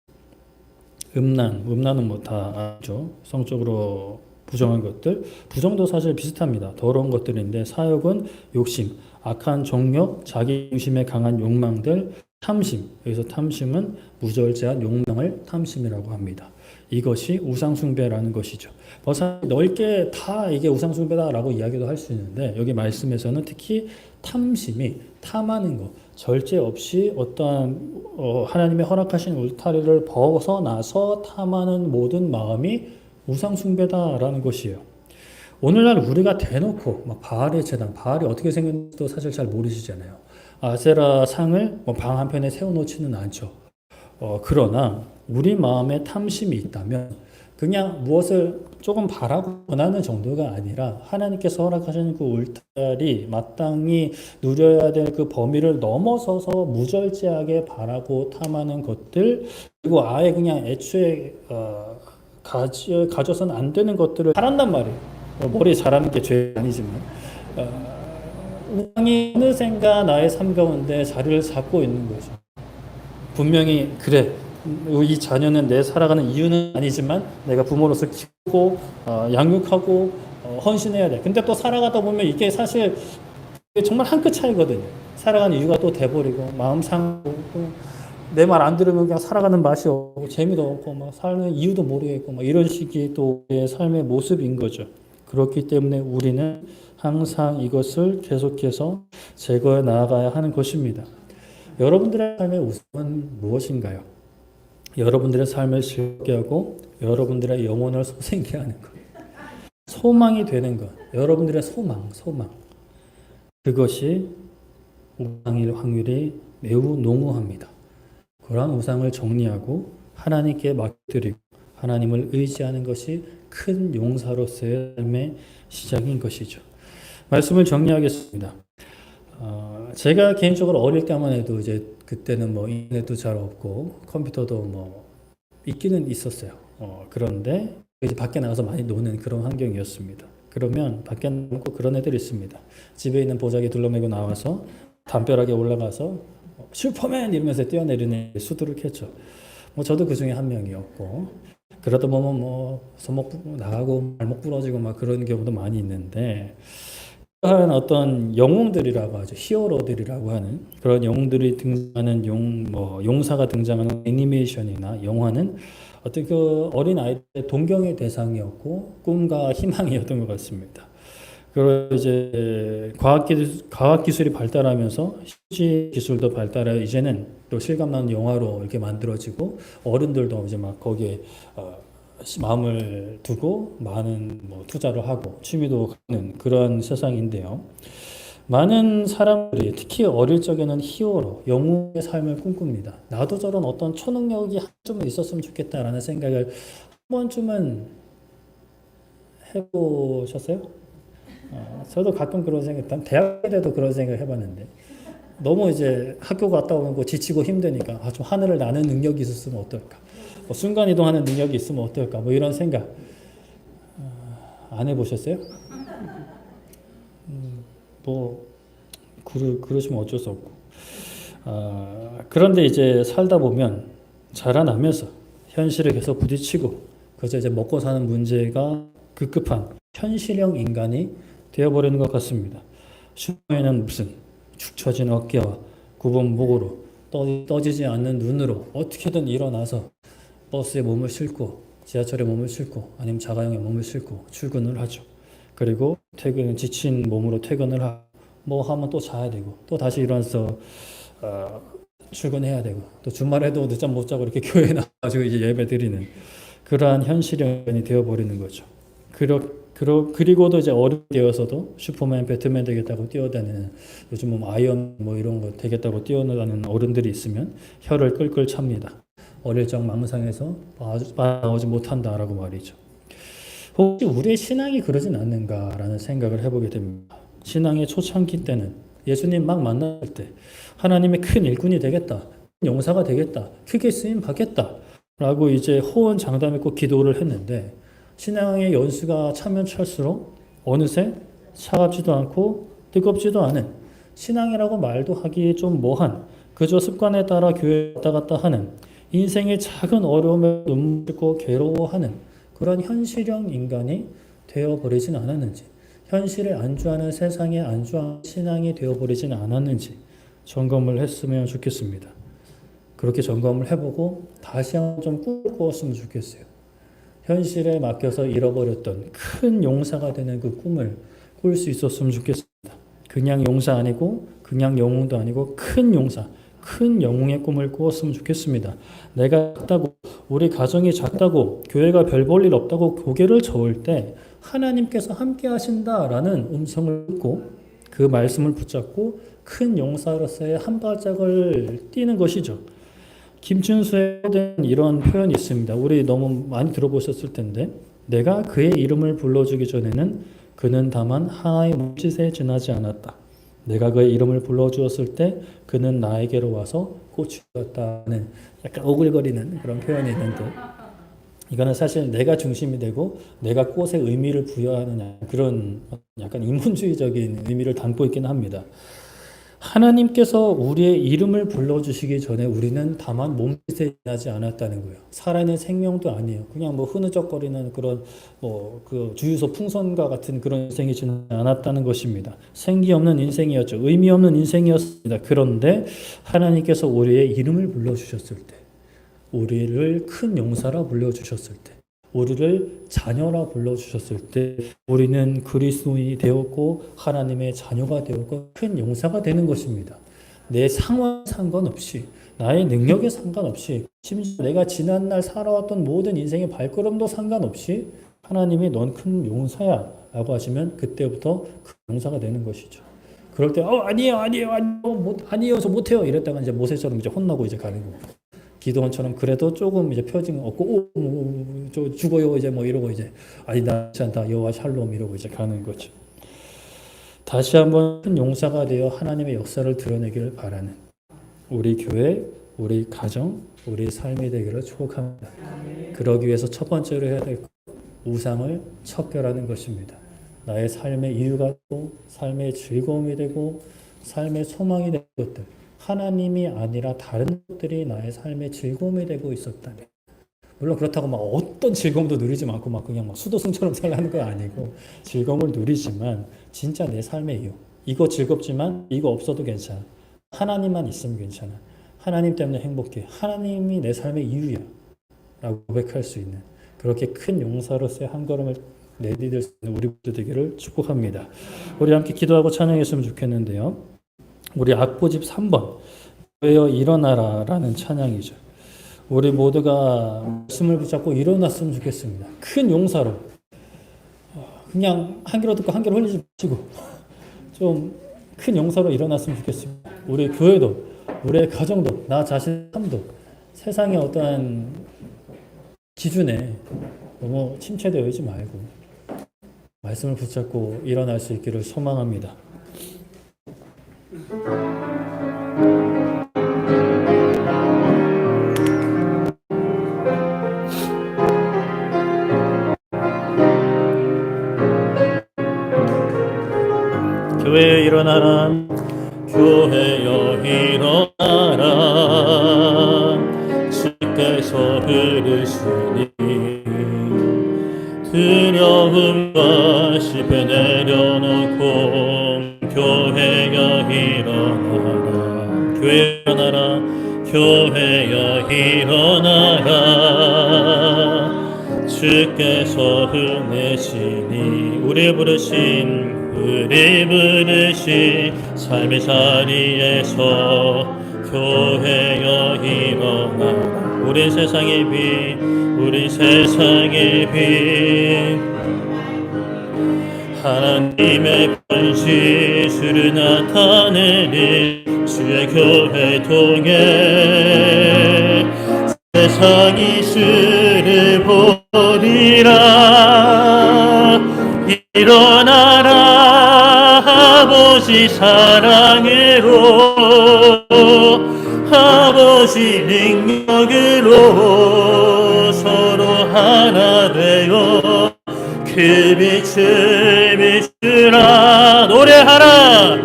음란은 뭐 다 아죠. 성적으로 부정한 것들, 부정도 사실 비슷합니다. 더러운 것들인데 사욕은 욕심, 악한 정욕, 자기 중심에 강한 욕망들, 탐심, 여기서 탐심은 무절제한 욕망을 탐심이라고 합니다. 이것이 우상숭배라는 것이죠. 벌써 넓게 다 이게 우상숭배다라고 이야기도 할 수 있는데 여기 말씀에서는 특히 탐심이 탐하는 것, 절제 없이 어떠한 하나님의 허락하신 울타리를 벗어나서 탐하는 모든 마음이 우상숭배다라는 것이에요. 오늘날 우리가 대놓고 막 바알의 제단, 바알이 어떻게 생겼는지도 사실 잘 모르시잖아요. 아세라 상을 방 한편에 세워놓지는 않죠. 그러나 우리 마음에 탐심이 있다면 그냥 무엇을 조금 바라고 원하는 정도가 아니라 하나님께서 허락하신 그 울타리 마땅히 누려야 될 그 범위를 넘어서서 무절제하게 바라고 탐하는 것들, 그리고 아예 그냥 애초에 가져서는 안 되는 것들을 바란단 말이에요. 머리 잘하는 게 죄 아니지만 우상이 어느샌가 나의 삶 가운데 자리를 잡고 있는 거죠. 분명히 그래, 이 자녀는 내 살아가는 이유는 아니지만 내가 부모로서 키우고 양육하고 헌신해야 돼. 근데 또 살아가다 보면 이게 사실 정말 한 끗 차이거든요. 살아가는 이유가 또 돼버리고 마음 상하고 내 말 안 들으면 그냥 살아가는 맛이 없고 재미도 없고 막 사는 이유도 모르겠고 막 이런 식이 또 우리의 삶의 모습인 거죠. 그렇기 때문에 우리는 항상 이것을 계속해서 제거해 나아가야 하는 것입니다. 여러분들의 삶의 우상은 무엇인가요? 여러분들의 삶을 즐겁게 하고 여러분들의 영혼을 소생케 하는 것. 소망이 되는 것. 여러분들의 소망. 그것이 우상일 확률이 매우 농후합니다. 그러한 우상을 정리하고 하나님께 맡겨드리고 하나님을 의지하는 것이 큰 용사로서의 삶의 시작인 것이죠. 말씀을 정리하겠습니다. 제가 개인적으로 어릴 때만 해도 이제 그때는 뭐 인터넷도 잘 없고 컴퓨터도 뭐 있기는 있었어요. 그런데 이제 밖에 나가서 많이 노는 그런 환경이었습니다. 그러면 밖에 나가고 그런 애들이 있습니다. 집에 있는 보자기 둘러매고 나와서 담벼락에 올라가서 슈퍼맨 이러면서 뛰어내리는 수두룩했죠. 뭐 저도 그 중에 한 명이었고 그러다 보면 뭐 손목 나가고 발목 부러지고 막 그런 경우도 많이 있는데 그러한 어떤 영웅들이라고 하죠. 히어로들이라고 하는 그런 영웅들이 등장하는 용사가 등장하는 애니메이션이나 영화는 어떤 그 어린 아이들의 동경의 대상이었고 꿈과 희망이었던 것 같습니다. 그리고 이제 과학 기술이 발달하면서 CG 기술도 발달해 이제는 또 실감나는 영화로 이렇게 만들어지고 어른들도 이제 막 거기에 마음을 두고 많은 투자를 하고 취미도 갖는 그런 세상인데요. 많은 사람들이 특히 어릴 적에는 히어로, 영웅의 삶을 꿈꿉니다. 나도 저런 어떤 초능력이 한 점 있었으면 좋겠다라는 생각을 한 번쯤은 해보셨어요? 저도 가끔 그런 생각, 대학 때도 그런 생각 해봤는데 너무 이제 학교 갔다 오고 지치고 힘드니까 좀 하늘을 나는 능력이 있었으면 어떨까? 순간 이동하는 능력이 있으면 어떨까? 뭐 이런 생각 안 해보셨어요? 그러시면 어쩔 수 없고. 그런데 이제 살다 보면 자라나면서 현실에 계속 부딪히고 그래서 이제 먹고 사는 문제가 급급한 현실형 인간이 되어버리는 것 같습니다. 슈퍼맨은 무슨 축 처진 어깨와 굽은 목으로 떠지지 않는 눈으로 어떻게든 일어나서 버스에 몸을 싣고 지하철에 몸을 싣고 아니면 자가용에 몸을 싣고 출근을 하죠. 그리고 지친 몸으로 퇴근을 하고 뭐 하면 또 자야 되고 또 다시 일어나서 출근해야 되고 또 주말에도 늦잠 못 자고 이렇게 교회에 나가지고 이제 예배 드리는 그러한 현실형이 되어버리는 거죠. 그리고도 이제 어른이 되어서도 슈퍼맨, 배트맨 되겠다고 뛰어다니는 요즘 뭐 아이언 뭐 이런 거 되겠다고 뛰어다니는 어른들이 있으면 혀를 끌끌 찹니다. 어릴 적 망상에서 빠져나오지 못한다라고 말이죠. 혹시 우리의 신앙이 그러진 않는가라는 생각을 해보게 됩니다. 신앙의 초창기 때는 예수님 막 만날 때 하나님의 큰 일꾼이 되겠다, 용사가 되겠다, 크게 쓰임 받겠다 라고 이제 호언장담했고 기도를 했는데 신앙의 연수가 차면 찰수록 어느새 차갑지도 않고 뜨겁지도 않은 신앙이라고 말도 하기 좀 뭐한 그저 습관에 따라 교회에 왔다 갔다 하는 인생의 작은 어려움에 눈물 흘리고 괴로워하는 그런 현실형 인간이 되어버리진 않았는지 현실에 안주하는 세상에 안주하는 신앙이 되어버리진 않았는지 점검을 했으면 좋겠습니다. 그렇게 점검을 해보고 다시 한번 좀 꿈을 꾸었으면 좋겠어요. 현실에 맡겨서 잃어버렸던 큰 용사가 되는 그 꿈을 꿀 수 있었으면 좋겠습니다. 그냥 용사 아니고 그냥 영웅도 아니고 큰 용사, 큰 영웅의 꿈을 꾸었으면 좋겠습니다. 내가 작다고, 우리 가정이 작다고, 교회가 별 볼 일 없다고 고개를 저을 때 하나님께서 함께 하신다라는 음성을 듣고 그 말씀을 붙잡고 큰 용사로서의 한 발짝을 뛰는 것이죠. 김춘수에 대한 이런 표현이 있습니다. 우리 너무 많이 들어보셨을 텐데, 내가 그의 이름을 불러주기 전에는 그는 다만 하나의 몸짓에 지나지 않았다. 내가 그의 이름을 불러주었을 때 그는 나에게로 와서 꽃이 되었다는 약간 오글거리는 그런 표현이 있는데, 이거는 사실 내가 중심이 되고 내가 꽃에 의미를 부여하는 그런 약간 인본주의적인 의미를 담고 있기는 합니다. 하나님께서 우리의 이름을 불러주시기 전에 우리는 다만 몸짓에 지나지 않았다는 거예요. 살아있는 생명도 아니에요. 그냥 뭐 흐느적거리는 그런 그 주유소 풍선과 같은 그런 인생이 지나지 않았다는 것입니다. 생기 없는 인생이었죠. 의미 없는 인생이었습니다. 그런데 하나님께서 우리의 이름을 불러주셨을 때, 우리를 큰 용사라 불러주셨을 때, 우리를 자녀라 불러주셨을 때 우리는 그리스도인이 되었고 하나님의 자녀가 되었고 큰 용사가 되는 것입니다. 내 상황 상관없이, 나의 능력에 상관없이, 심지어 내가 지난날 살아왔던 모든 인생의 발걸음도 상관없이 하나님이 넌 큰 용사야 라고 하시면 그때부터 큰 용사가 되는 것이죠. 그럴 때 아니에요 저 못해요 이랬다가 이제 모세처럼 이제 혼나고 이제 가는 겁니다. 기도원처럼 그래도 조금 이제 표징 얻고 저 죽어요 이제 뭐 이러고 이제 아니 나지 않다 여호와 샬롬 이러고 이제 가는 거죠. 다시 한번 큰 용사가 되어 하나님의 역사를 드러내기를 바라는 우리 교회, 우리 가정, 우리 삶이 되기를 축복합니다. 그러기 위해서 첫 번째로 해야 될 것, 우상을 척결하는 것입니다. 나의 삶의 이유가 되고 삶의 즐거움이 되고 삶의 소망이 되는 것들, 하나님이 아니라 다른 것들이 나의 삶의 즐거움이 되고 있었다면, 물론 그렇다고 막 어떤 즐거움도 누리지 않고 막 그냥 막 수도승처럼 살라는 건 아니고 즐거움을 누리지만 진짜 내 삶의 이유, 이거 즐겁지만 이거 없어도 괜찮아, 하나님만 있으면 괜찮아, 하나님 때문에 행복해, 하나님이 내 삶의 이유야 라고 고백할 수 있는 그렇게 큰 용사로서의 한 걸음을 내디딜 수 있는 우리 모두 되기를 축복합니다. 우리 함께 기도하고 찬양했으면 좋겠는데요. 우리 악보집 3번 교회여 일어나라 라는 찬양이죠. 우리 모두가 말씀을 붙잡고 일어났으면 좋겠습니다. 큰 용사로, 그냥 한 귀로 듣고 한 귀로 흘리지 마시고 좀 큰 용사로 일어났으면 좋겠습니다. 우리 교회도, 우리의 가정도, 나 자신의 삶도 세상의 어떠한 기준에 너무 침체되어 있지 말고 말씀을 붙잡고 일어날 수 있기를 소망합니다. 교회여 일어나라, 교회여 일어나라, 주께서 부르시니 두려움과 시패 내려놓고 교회여 일어나라, 교회여 일어나라, 교회여 일어나라, 주께서 부르시니 우리 부르신 삶의 자리에서 교회여 일어나라. 우리 세상의 빛, 우리 세상의 빛, 하나님의 권시술을 나타내는 주의 교회 통해 세상이 주를 보리라. 일어나라 아버지 사랑으로, 아버지 능력으로 서로 하나 되어 그 빛을 비추라. 노래하라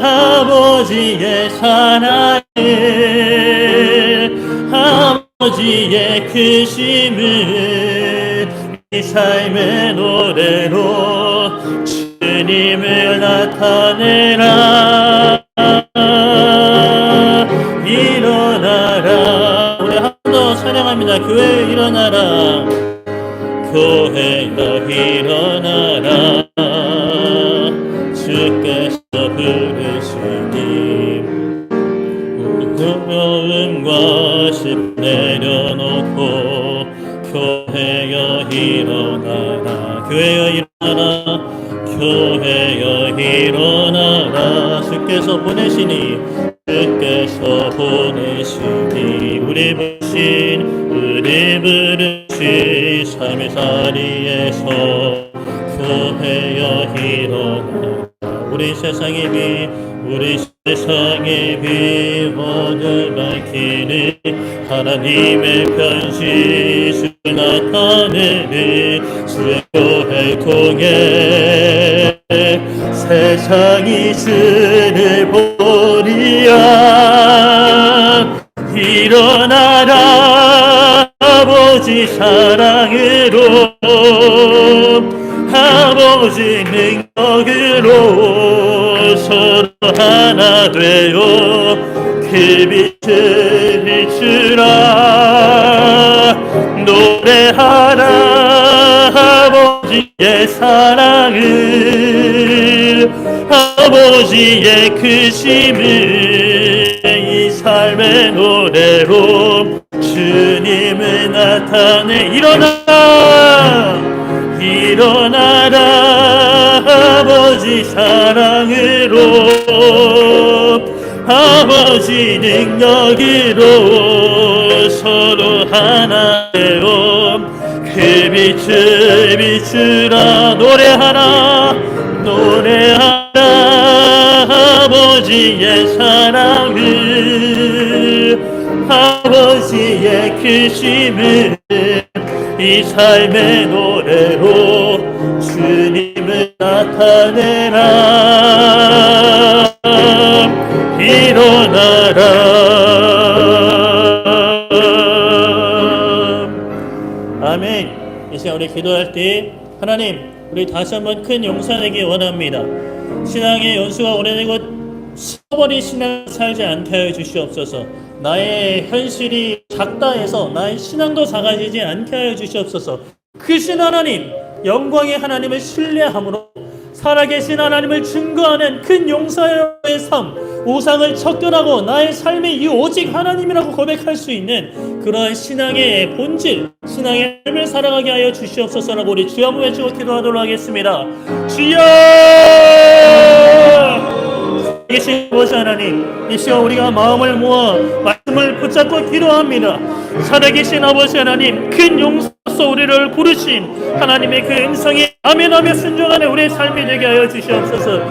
아버지의 사랑을, 아버지의 크심을 이 삶의 노래로 주님을 나타내라. 일어나라. 우리 한 번 더 찬양합니다. 교회 일어나라. 교회여 일어나라. 주께서 부르시니 두려움과 심 내려놓고 교회여 일어나라. 교회여 일어나라. 교회여 일어나라. 주께서 보내시니 주께서 보내시니 우리 부르신 삶의 자리에서 교회여 일어나라. 우리 세상의 빛 모두 밝히는 하나님의 편지 주 나타내는 주의 교회 통해 세상이 주를 보리야. 일어나라. 아버지 사랑으로 아버지 능력으로 서로 하나 되어 그 빛을 비추라. 노래하라. 아버지의 사랑을 아버지의 크심을 이 삶의 노래로 주님을 나타내. 일어나라. 아버지 사랑으로 아버지 능력으로 서로 하나 되어 그 빛을 비추라. 노래하라. 아버지의 사랑을 아버지의 크심을 이 삶의 노래로 주님을 나타내라. 일어나라. 아멘. 이 시간 우리 기도할 때 하나님, 우리 다시 한번 큰 용서하기 원합니다. 신앙의 연수가 오래되고 썩어버린 신앙을 살지 않게 하여 주시옵소서. 나의 현실이 작다 해서 나의 신앙도 작아지지 않게 하여 주시옵소서. 크신 하나님, 영광의 하나님을 신뢰함으로 살아계신 하나님을 증거하는 큰 용사의 삶, 우상을 척결하고 나의 삶이 이 오직 하나님이라고 고백할 수 있는 그러한 신앙의 본질, 신앙의 삶을 살아가게 하여 주시옵소서라고 우리 주여 한번 외치고 기도하도록 하겠습니다. 주여! 계신 아버지 하나님, 이 시간 우리가 마음을 모아 말씀을 붙잡고 기도합니다. 살아계신 아버지 하나님, 큰 용서로서 우리를 부르신 하나님의 그 음성이 아멘하며 순종하는 우리의 삶이 되게 하여 주시옵소서.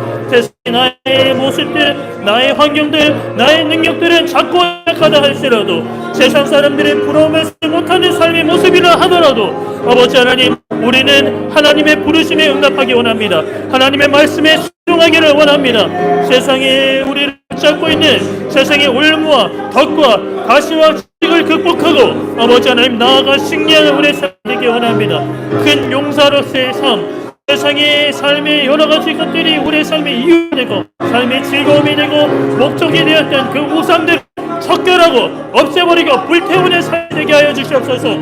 나의 모습들, 나의 환경들, 나의 능력들은 작고 약하다 할지라도 세상 사람들의 부러움을 쓰지 못하는 삶의 모습이라 하더라도 아버지 하나님, 우리는 하나님의 부르심에 응답하기 원합니다. 하나님의 말씀에 순종하기를 원합니다. 세상에 우리를 붙잡고 있는 세상의 올무와 덕과 가시와 지식을 극복하고 아버지 하나님 나아가 승리하는 우리의 삶이 되기 원합니다. 큰 용사로서의 삶, 세상의 삶의 여러 가지 것들이 우리의 삶의 이유가 되고 삶의 즐거움이 되고 목적이 되었던 그 우상들을 척결하고 없애버리고 불태우는 삶이 되게 하여 주시옵소서.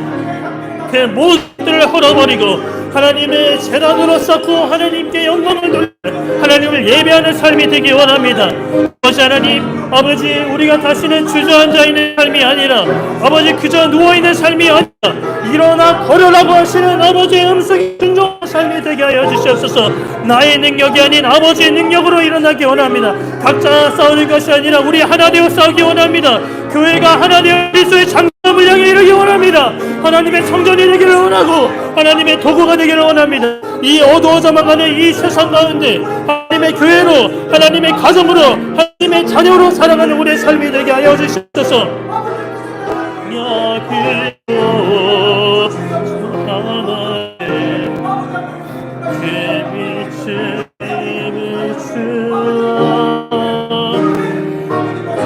그 모든 헐어버리고 하나님의 재단으로 쌓고 하나님께 영광을 돌리는 하나님을 예배하는 삶이 되기 원합니다. 아버지 하나님, 아버지 우리가 다시는 주저앉아 있는 삶이 아니라 아버지 그저 누워있는 삶이 아니라 일어나 걸으라고 하시는 아버지의 음성이 순종하는 삶이 되게 하여 주시옵소서. 나의 능력이 아닌 아버지의 능력으로 일어나기 원합니다. 각자 싸우는 것이 아니라 우리 하나 되어 싸우기 원합니다. 교회가 하나 되어 그리스도의 장점을 향해 이르기 원합니다. 하나님의 성전이 되기를 원하고 하나님의 도구가 되기를 원합니다. 이 어두워져만 가는 이 세상 가운데 하나님의 교회로, 하나님의 가정으로, 하나님의 자녀로 살아가는 우리의 삶이 되게 하여 주시옵소서.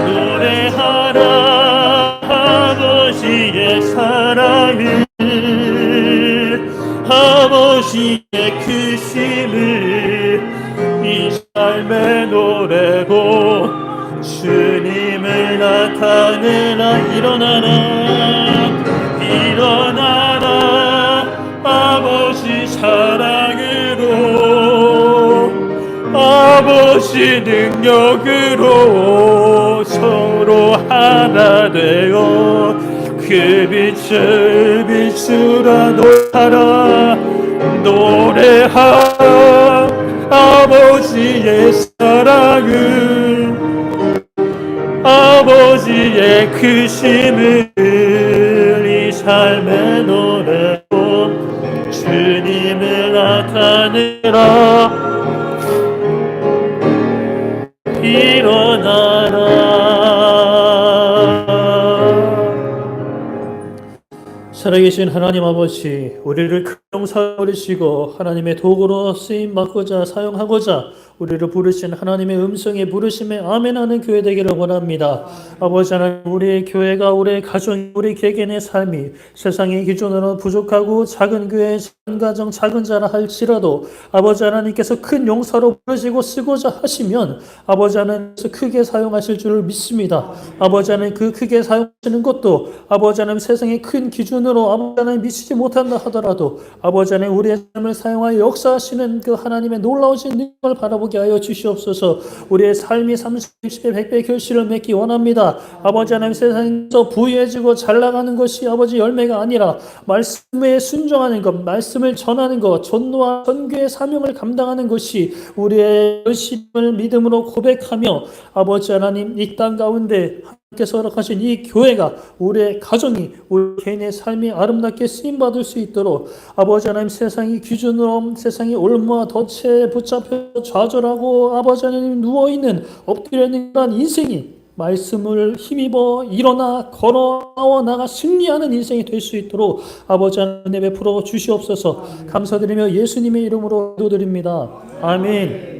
노래하라 아버지의 사랑을, 아버지의 크심을 이 삶의 노래로 주님을 나타내라. 일어나라. 일어나라 아버지 사랑으로 아버지 능력으로 서로 하나 되어 그 빛을 비추라 노래하라 아버지의 사랑을 아버지의 크심을 이 삶의 노래로 주님을 나타내라 일어나라. 살아계신 하나님 아버지, 우리를 큰 용사 부르시고 하나님의 도구로 쓰임 받고자 사용하고자 우리를 부르신 하나님의 음성에 부르심에 아멘하는 교회 되기를 원합니다. 아버지 하나님, 우리의 교회가 우리의 가정, 우리 개개인의 삶이 세상의 기준으로 부족하고 작은 교회, 작은 가정, 작은 자라 할지라도 아버지 하나님께서 큰 용사로 부르시고 쓰고자 하시면 아버지 하나님께서 크게 사용하실 줄을 믿습니다. 아버지 하나님, 그 크게 사용하시는 것도 아버지 하나님 세상의 큰 기준으로 아버지 하나님 미치지 못한다 하더라도 아버지 하나님 우리의 삶을 사용하여 역사하시는 그 하나님의 놀라우신 능력을 바라보게 하여 주시옵소서. 우리의 삶이 30, 60배, 100배 결실을 맺기 원합니다. 아버지 하나님, 세상에서 부유해지고 잘 나가는 것이 아버지 열매가 아니라 말씀에 순종하는 것, 말씀을 전하는 것, 전도와 선교의 사명을 감당하는 것이 우리의 열심을 믿음으로 고백하며 아버지 하나님 이 땅 가운데 하나님께서 허락하신 이 교회가 우리의 가정이 우리 개인의 삶이 아름답게 쓰임받을 수 있도록 아버지 하나님 세상이 기준으로 세상이 올무와 덫에 붙잡혀 좌절하고 아버지 하나님 누워있는 엎드려 있는 그런 인생이 말씀을 힘입어 일어나 걸어 나가 승리하는 인생이 될 수 있도록 아버지 하나님 베풀어 주시옵소서. 감사드리며 예수님의 이름으로 기도드립니다. 아멘.